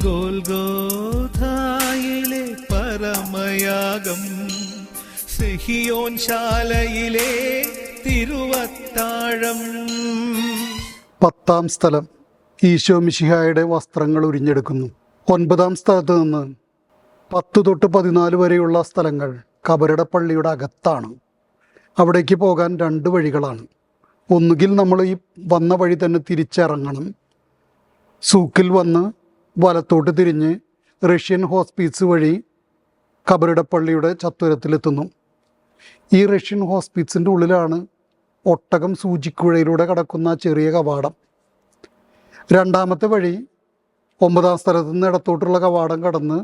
ഗോൽഗോഥായിലെ പരമയാഗം, സിഹിയോൻ ശാലയിലെ തിരുവത്താഴം. 10-ാം സ്ഥലം ഈശോ മിശിഹായുടെ വസ്ത്രങ്ങൾ ഉരിഞ്ഞെടുക്കുന്നു. 9-ാം സ്ഥലത്ത് നിന്ന് 10 തൊട്ട് 14 വരെയുള്ള സ്ഥലങ്ങൾ കബറിടപ്പള്ളിയുടെ അകത്താണ്. അവിടേക്ക് പോകാൻ 2 വഴികളാണ്. ഒന്നുകിൽ നമ്മൾ ഈ വന്ന വഴി തന്നെ തിരിച്ചിറങ്ങണം. സൂക്കിൽ വന്ന് വലത്തോട്ട് തിരിഞ്ഞ് റഷ്യൻ ഹോസ്പിസ് വഴി കബറിടപ്പള്ളിയുടെ ചത്വരത്തിലെത്തുന്നു. ഈ റഷ്യൻ ഹോസ്പിസിൻ്റെ ഉള്ളിലാണ് ഒട്ടകം സൂചിക്കുഴയിലൂടെ കടക്കുന്ന ചെറിയ കവാടം. 2ാമത്തെ വഴി 9-ാം സ്ഥലത്ത് നിന്ന് ഇടത്തോട്ടുള്ള കവാടം കടന്ന്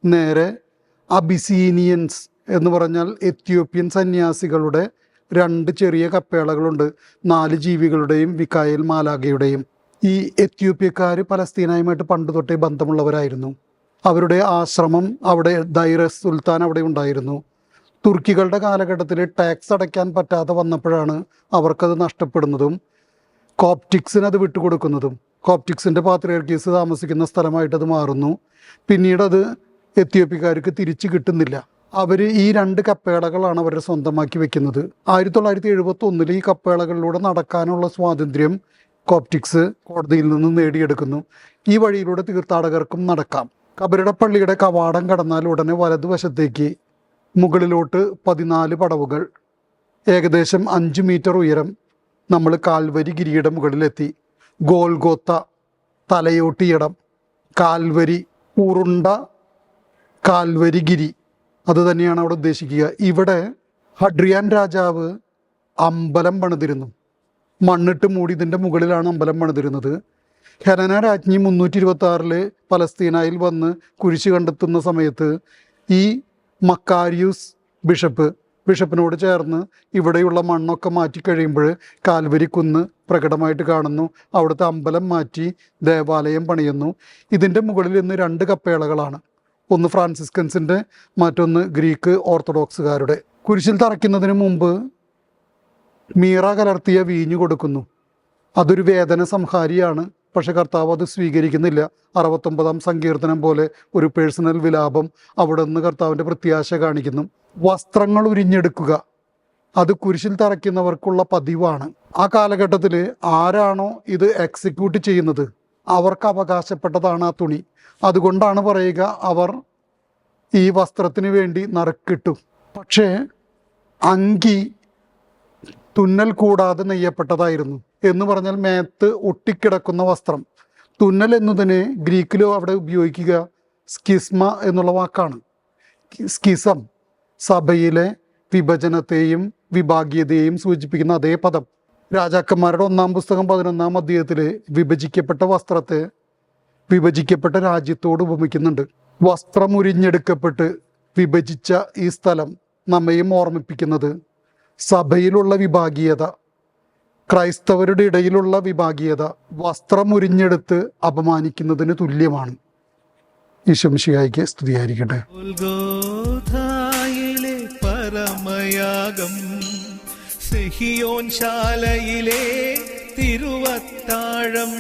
നേരെ അബിസീനിയൻസ് എന്ന് പറഞ്ഞാൽ എത്യോപ്യൻ സന്യാസികളുടെ 2 ചെറിയ കപ്പേളകളുണ്ട്, 4 ജീവികളുടെയും വിക്കായേൽ മാലാഖയുടെയും. ഈ എത്യോപ്യക്കാർ പലസ്തീനായുമായിട്ട് പണ്ട് തൊട്ടേ ബന്ധമുള്ളവരായിരുന്നു. അവരുടെ ആശ്രമം അവിടെ, ദൈറസ് സുൽത്താൻ അവിടെ ഉണ്ടായിരുന്നു. തുർക്കികളുടെ കാലഘട്ടത്തിൽ ടാക്സ് അടയ്ക്കാൻ പറ്റാതെ വന്നപ്പോഴാണ് അവർക്കത് നഷ്ടപ്പെടുന്നതും കോപ്റ്റിക്സിന് അത് വിട്ടുകൊടുക്കുന്നതും. കോപ്റ്റിക്സിൻ്റെ പാത്രിയാർക്കീസ് താമസിക്കുന്ന സ്ഥലമായിട്ടത് മാറുന്നു. പിന്നീട് അത് എത്യോപ്യക്കാർക്ക് തിരിച്ചു കിട്ടുന്നില്ല. അവർ ഈ 2 കപ്പേളകളാണ് അവരുടെ സ്വന്തമാക്കി വെക്കുന്നത്. 1971 ഈ കപ്പേളകളിലൂടെ നടക്കാനുള്ള സ്വാതന്ത്ര്യം കോപ്റ്റിക്സ് കോടതിയിൽ നിന്ന് നേടിയെടുക്കുന്നു. ഈ വഴിയിലൂടെ തീർത്ഥാടകർക്കും നടക്കാം. കബറിടപ്പള്ളിയുടെ കവാടം കടന്നാൽ ഉടനെ വലതുവശത്തേക്ക് മുകളിലോട്ട് 14 പടവുകൾ, ഏകദേശം 5 മീറ്റർ ഉയരം. നമ്മൾ കാൽവരി ഗിരിയുടെ മുകളിലെത്തി. ഗോൽഗോത്ത, തലയോട്ടിയിടം, കാൽവരി, ഉറുണ്ട കാൽവരി ഗിരി, അത് തന്നെയാണ് അവിടെ ഉദ്ദേശിക്കുക. ഇവിടെ ഹഡ്രിയാൻ രാജാവ് അമ്പലം പണിതിരുന്നു. മണ്ണിട്ട് മൂടി ഇതിൻ്റെ മുകളിലാണ് അമ്പലം പണിതിരുന്നത്. ഹെലന രാജ്ഞി 326 പലസ്തീനായിൽ വന്ന് കുരിശ് കണ്ടെത്തുന്ന സമയത്ത് ഈ മക്കാരിയൂസ് ബിഷപ്പിനോട് ചേർന്ന് ഇവിടെയുള്ള മണ്ണൊക്കെ മാറ്റി കഴിയുമ്പോൾ കാൽവരി കുന്ന് പ്രകടമായിട്ട് കാണുന്നു. അവിടുത്തെ അമ്പലം മാറ്റി ദേവാലയം പണിയുന്നു. ഇതിൻ്റെ മുകളിൽ ഇന്ന് 2 കപ്പേളകളാണ്. ഒന്ന് ഫ്രാൻസിസ്കൻസിൻ്റെ, മറ്റൊന്ന് ഗ്രീക്ക് ഓർത്തഡോക്സുകാരുടെ. കുരിശിൽ തറയ്ക്കുന്നതിന് മുമ്പ് മീറ കലർത്തിയ വീഞ്ഞു കൊടുക്കുന്നു. അതൊരു വേദന സംഹാരിയാണ്. പക്ഷെ കർത്താവ് അത് സ്വീകരിക്കുന്നില്ല. 69-ാം സങ്കീർത്തനം പോലെ ഒരു പേഴ്സണൽ വിലാപം അവിടെ നിന്ന് കർത്താവിൻ്റെ പ്രത്യാശ കാണിക്കുന്നു. വസ്ത്രങ്ങൾ ഉരിഞ്ഞെടുക്കുക, അത് കുരിശിൽ തറയ്ക്കുന്നവർക്കുള്ള പതിവാണ്. ആ കാലഘട്ടത്തിൽ ആരാണോ ഇത് എക്സിക്യൂട്ട് ചെയ്യുന്നത് അവർക്ക് അവകാശപ്പെട്ടതാണ് ആ തുണി. അതുകൊണ്ടാണ് പറയുക അവർ ഈ വസ്ത്രത്തിന് വേണ്ടി നറുക്കിട്ടു. പക്ഷേ അങ്കി തുന്നൽ കൂടാതെ നെയ്യപ്പെട്ടതായിരുന്നു. എന്ന് പറഞ്ഞാൽ മേത്ത് ഒട്ടിക്കിടക്കുന്ന വസ്ത്രം. തുന്നൽ എന്നതിന് ഗ്രീക്കിലോ അവിടെ ഉപയോഗിക്കുക സ്കിസ്മ എന്നുള്ള വാക്കാണ്. സ്കിസം, സഭയിലെ വിഭജനത്തെയും വിഭാഗീയതയെയും സൂചിപ്പിക്കുന്ന അതേ പദം. രാജാക്കന്മാരുടെ 1-ാം പുസ്തകം 11-ാം അധ്യായത്തിൽ വിഭജിക്കപ്പെട്ട വസ്ത്രത്തെ വിഭജിക്കപ്പെട്ട രാജ്യത്തോട് ഉപമിക്കുന്നുണ്ട്. വസ്ത്രം ഉരിഞ്ഞെടുക്കപ്പെട്ട് വിഭജിച്ച ഈ സ്ഥലം നമ്മയും ഓർമ്മിപ്പിക്കുന്നത് സഭയിലുള്ള വിഭാഗീയത, ക്രൈസ്തവരുടെ ഇടയിലുള്ള വിഭാഗീയത വസ്ത്രം ഉരിഞ്ഞെടുത്ത് അപമാനിക്കുന്നതിന് തുല്യമാണ്. ഈശോ മിശിഹായ്ക്ക് സ്തുതിയായിരിക്കട്ടെ. ഗോൽഗോഥായിലെ പരമയാഗം, സിഹിയോൻ ശാലയിലെ തിരുവത്താഴം.